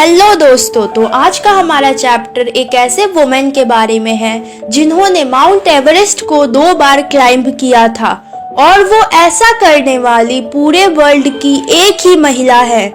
Hello दोस्तों, तो आज का हमारा चैप्टर एक ऐसे वुमेन के बारे में है जिन्होंने माउंट एवरेस्ट को 2 बार क्लाइंब किया था और वो ऐसा करने वाली पूरे वर्ल्ड की एक ही महिला है।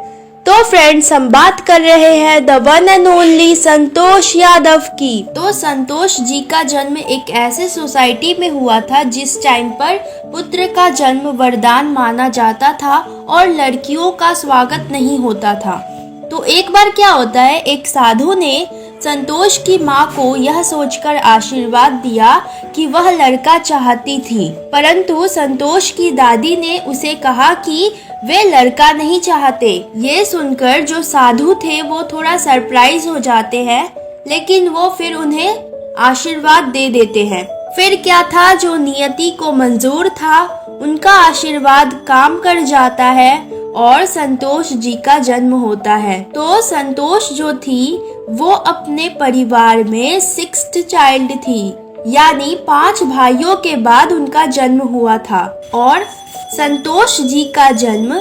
तो फ्रेंड्स, हम बात कर रहे हैं the one and only Santosh Yadav की। तो संतोष जी का जन्म एक ऐसे सोसाइटी में हुआ था जिस टाइम पर पुत्र का जन्म वरदान माना जाता था और लड़कियों का स्वागत नहीं होता था। तो एक बार क्या होता है, एक साधु ने संतोष की माँ को यह सोचकर आशीर्वाद दिया कि वह लड़का चाहती थी, परंतु संतोष की दादी ने उसे कहा कि वे लड़का नहीं चाहते। ये सुनकर जो साधु थे वो थोड़ा सरप्राइज हो जाते हैं, लेकिन वो फिर उन्हें आशीर्वाद दे देते हैं। फिर क्या था, जो नियति को मंजूर था उनका आशीर्वाद काम कर जाता है और संतोष जी का जन्म होता है। तो संतोष जो थी वो अपने परिवार में 6th चाइल्ड थी, यानी 5 भाइयों के बाद उनका जन्म हुआ था। और संतोष जी का जन्म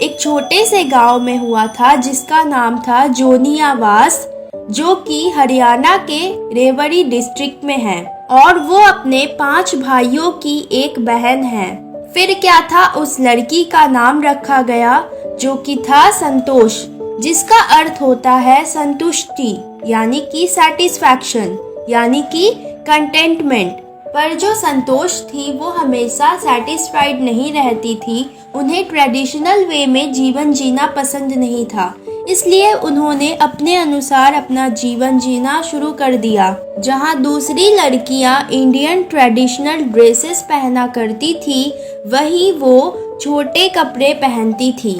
एक छोटे से गांव में हुआ था जिसका नाम था जोनियावास, जो कि हरियाणा के रेवाड़ी डिस्ट्रिक्ट में है, और वो अपने 5 भाइयों की एक बहन है। फिर क्या था, उस लड़की का नाम रखा गया जो कि था संतोष, जिसका अर्थ होता है संतुष्टि, यानी कि सेटिस्फैक्शन, यानी कि कंटेंटमेंट। पर जो संतोष थी वो हमेशा सेटिस्फाइड नहीं रहती थी, उन्हें ट्रेडिशनल वे में जीवन जीना पसंद नहीं था, इसलिए उन्होंने अपने अनुसार अपना जीवन जीना शुरू कर दिया। जहां दूसरी लड़कियां इंडियन ट्रेडिशनल ड्रेसेस पहना करती थी, वहीं वो छोटे कपड़े पहनती थी।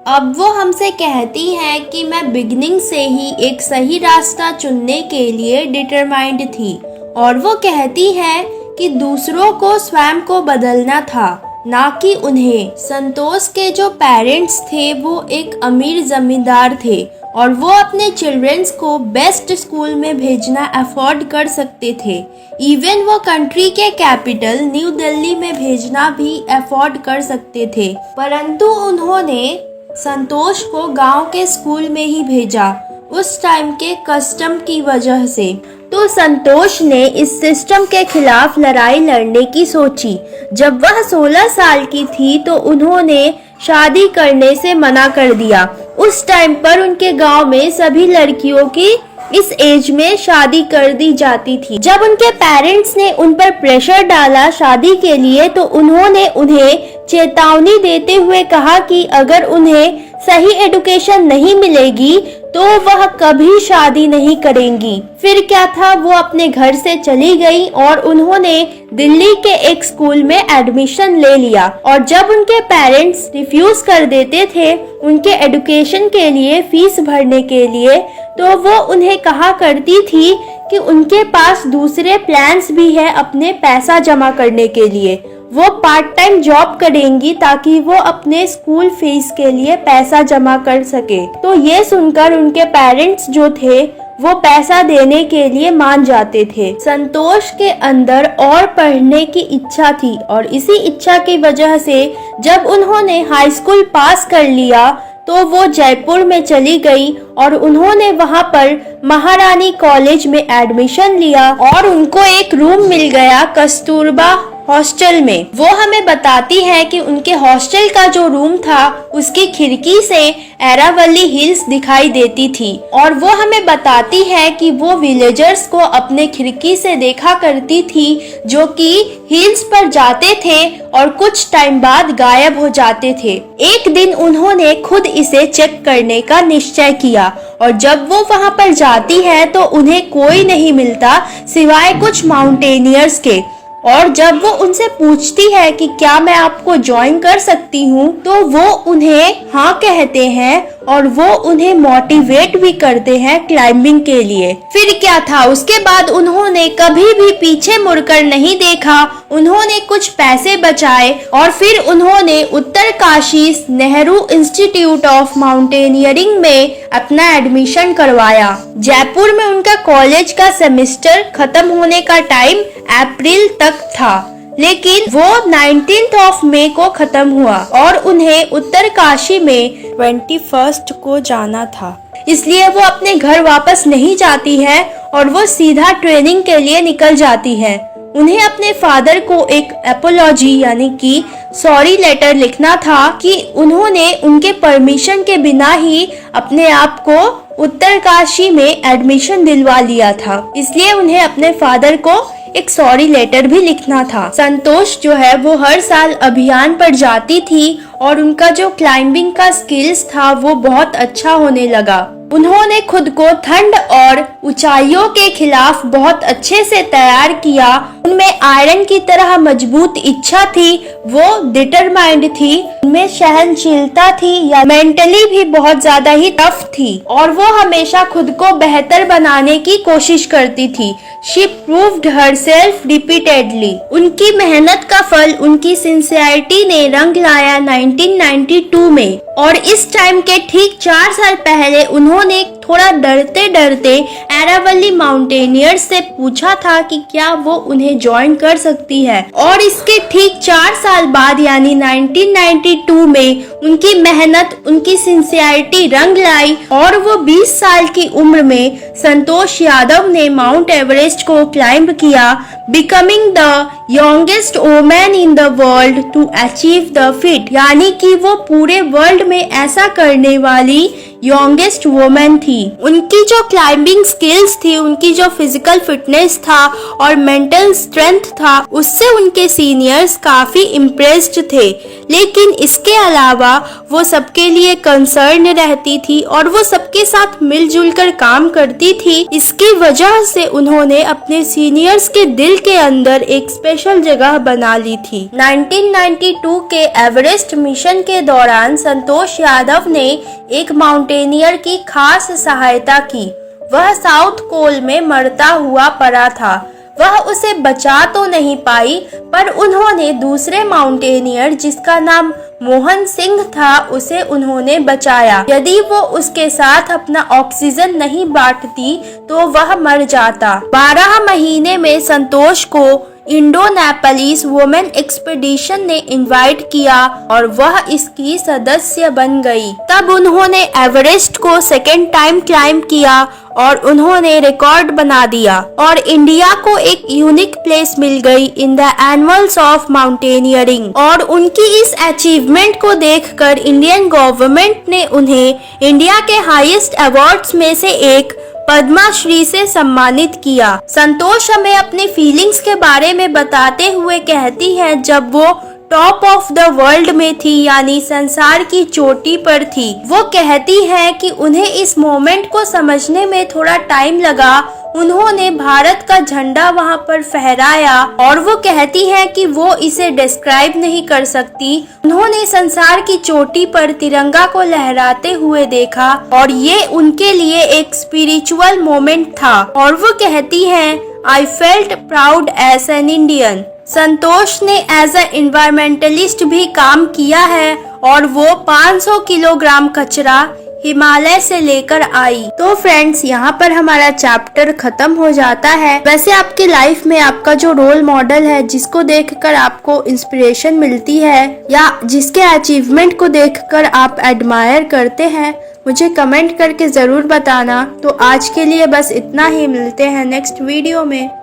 अब वो हमसे कहती हैं कि मैं बिगिनिंग से ही एक सही रास्ता चुनने के लिए डिटरमाइंड थी, और वो कहती है कि दूसरों को स्वयं को बदलना था, ना कि उन्हें। संतोष के जो पेरेंट्स थे वो एक अमीर जमींदार थे और वो अपने चिल्ड्रंस को बेस्ट स्कूल में भेजना अफोर्ड कर सकते थे। इवन वो कंट्री के कैपिटल न्यू दिल्ली में भेजना भी अफोर्ड कर सकते थे, परंतु उन्होंने संतोष को गांव के स्कूल में ही भेजा, उस टाइम के कस्टम की वजह से। तो संतोष ने इस सिस्टम के खिलाफ लड़ाई लड़ने की सोची। जब वह 16 साल की थी तो उन्होंने शादी करने से मना कर दिया। उस टाइम पर उनके गांव में सभी लड़कियों की इस एज में शादी कर दी जाती थी। जब उनके पेरेंट्स ने उन पर प्रेशर डाला शादी के लिए, तो उन्होंने उन्हें चेतावनी देते हुए कहा कि अगर उन्हें सही एजुकेशन नहीं मिलेगी तो वह कभी शादी नहीं करेंगी। फिर क्या था, वो अपने घर से चली गई और उन्होंने दिल्ली के एक स्कूल में एडमिशन ले लिया। और जब उनके पेरेंट्स रिफ्यूज कर देते थे उनके एजुकेशन के लिए फीस भरने के लिए, तो वो उन्हें कहा करती थी कि उनके पास दूसरे प्लान्स भी है अपने पैसा जमा करने के लिए। वो पार्ट टाइम जॉब करेंगी ताकि वो अपने स्कूल फीस के लिए पैसा जमा कर सके। तो ये सुनकर उनके पेरेंट्स जो थे वो पैसा देने के लिए मान जाते थे। संतोष के अंदर और पढ़ने की इच्छा थी और इसी इच्छा की वजह से जब उन्होंने हाई स्कूल पास कर लिया तो वो जयपुर में चली गई और उन्होंने वहाँ पर महारानी कॉलेज में एडमिशन लिया और उनको एक रूम मिल गया कस्तूरबा हॉस्टल में। वो हमें बताती है कि उनके हॉस्टल का जो रूम था उसकी खिड़की से एरावली हिल्स दिखाई देती थी, और वो हमें बताती है कि वो विलेजर्स को अपने खिड़की से देखा करती थी जो कि हिल्स पर जाते थे और कुछ टाइम बाद गायब हो जाते थे। एक दिन उन्होंने खुद इसे चेक करने का निश्चय किया और जब वो वहाँ पर जाती है तो उन्हें कोई नहीं मिलता सिवाय कुछ माउंटेनियर्स के। और जब वो उनसे पूछती है कि क्या मैं आपको ज्वाइन कर सकती हूँ, तो वो उन्हें हाँ कहते हैं और वो उन्हें मोटिवेट भी करते हैं क्लाइंबिंग के लिए। फिर क्या था, उसके बाद उन्होंने कभी भी पीछे मुड़कर नहीं देखा। उन्होंने कुछ पैसे बचाए और फिर उन्होंने Uttarkashi Nehru institute of mountaineering में अपना एडमिशन करवाया। जयपुर में उनका कॉलेज का सेमेस्टर खत्म होने का टाइम अप्रैल तक था, लेकिन वो 19 मई को खत्म हुआ और उन्हें उत्तरकाशी में 21 को जाना था। इसलिए वो अपने घर वापस नहीं जाती है और वो सीधा ट्रेनिंग के लिए निकल जाती है। उन्हें अपने फादर को एक एपोलॉजी यानी कि सॉरी लेटर लिखना था कि उन्होंने उनके परमिशन के बिना ही अपने आप को उत्तरकाशी में एडमिशन दिलवा लिया था, इसलिए उन्हें अपने फादर को एक सॉरी लेटर भी लिखना था। संतोष जो है वो हर साल अभियान पर जाती थी और उनका जो क्लाइंबिंग का स्किल्स था वो बहुत अच्छा होने लगा। उन्होंने खुद को ठंड और ऊंचाइयों के खिलाफ बहुत अच्छे से तैयार किया। उनमें आयरन की तरह मजबूत इच्छा थी, वो डिटरमाइंड थी, उनमें सहनशीलता थी या मेंटली भी बहुत ज्यादा ही टफ थी और वो हमेशा खुद को बेहतर बनाने की कोशिश करती थी। She proved herself repeatedly. उनकी मेहनत का फल उनकी सिंसियरिटी ने रंग लाया 1992 में और इस टाइम के ठीक 4 साल पहले उन्होंने थोड़ा डरते डरते एरावली माउंटेनियर्स से पूछा था कि क्या वो उन्हें ज्वाइन कर सकती है और इसके ठीक 4 साल बाद यानी 1992 में उनकी मेहनत, उनकी सिंसियरिटी रंग लाई और वो 20 साल की उम्र में संतोष यादव ने माउंट एवरेस्ट को क्लाइंब किया, becoming the youngest women in the world to achieve the feat, यानी कि वो पूरे वर्ल्ड में ऐसा करने वाली यंगेस्ट वुमेन थी। उनकी जो क्लाइंबिंग स्किल्स थी, उनकी जो फिजिकल फिटनेस था और मेंटल स्ट्रेंथ था, उससे उनके सीनियर्स काफी इम्प्रेस्ड थे। लेकिन इसके अलावा वो सबके लिए कंसर्न रहती थी और वो सबके साथ मिलजुल कर काम करती थी। इसकी वजह से उन्होंने अपने सीनियर्स के दिल के अंदर एक स्पेशल जगह बना ली थी। 1992 के एवरेस्ट मिशन के दौरान संतोष यादव ने एक माउंटेनियर की खास सहायता की। वह साउथ कोल में मरता हुआ पड़ा था। वह उसे बचा तो नहीं पाई, पर उन्होंने दूसरे माउंटेनियर जिसका नाम मोहन सिंह था, उसे उन्होंने बचाया। यदि वो उसके साथ अपना ऑक्सीजन नहीं बांटती तो वह मर जाता। 12 महीने में संतोष को इंडोनेपालिस वुमेन एक्सपीडिशन ने इनवाइट किया और वह इसकी सदस्य बन गई। तब उन्होंने एवरेस्ट को सेकेंड टाइम क्लाइंब किया और उन्होंने रिकॉर्ड बना दिया और इंडिया को एक यूनिक प्लेस मिल गई in the annuals of mountaineering. और उनकी इस अचीवमेंट को देखकर इंडियन गवर्नमेंट ने उन्हें इंडिया के हाईएस्ट अवार्ड्स में से एक पद्मश्री से सम्मानित किया। संतोष हमें अपनी फीलिंग्स के बारे में बताते हुए कहती है, जब वो टॉप ऑफ द वर्ल्ड में थी यानी संसार की चोटी पर थी, वो कहती है कि उन्हें इस मोमेंट को समझने में थोड़ा टाइम लगा। उन्होंने भारत का झंडा वहां पर फहराया और वो कहती है कि वो इसे डिस्क्राइब नहीं कर सकती। उन्होंने संसार की चोटी पर तिरंगा को लहराते हुए देखा और ये उनके लिए एक स्पिरिचुअल मोमेंट था और वो कहती है, I felt proud as an Indian. Santosh ने एज अ एनवायरमेंटलिस्ट भी काम किया है और वो 500 किलोग्राम कचरा हिमालय से लेकर आई। तो फ्रेंड्स, यहाँ पर हमारा चैप्टर खत्म हो जाता है। वैसे आपकी लाइफ में आपका जो रोल मॉडल है, जिसको देखकर आपको इंस्पिरेशन मिलती है या जिसके अचीवमेंट को देखकर आप एडमायर करते हैं, मुझे कमेंट करके जरूर बताना। तो आज के लिए बस इतना ही, मिलते हैं नेक्स्ट वीडियो में।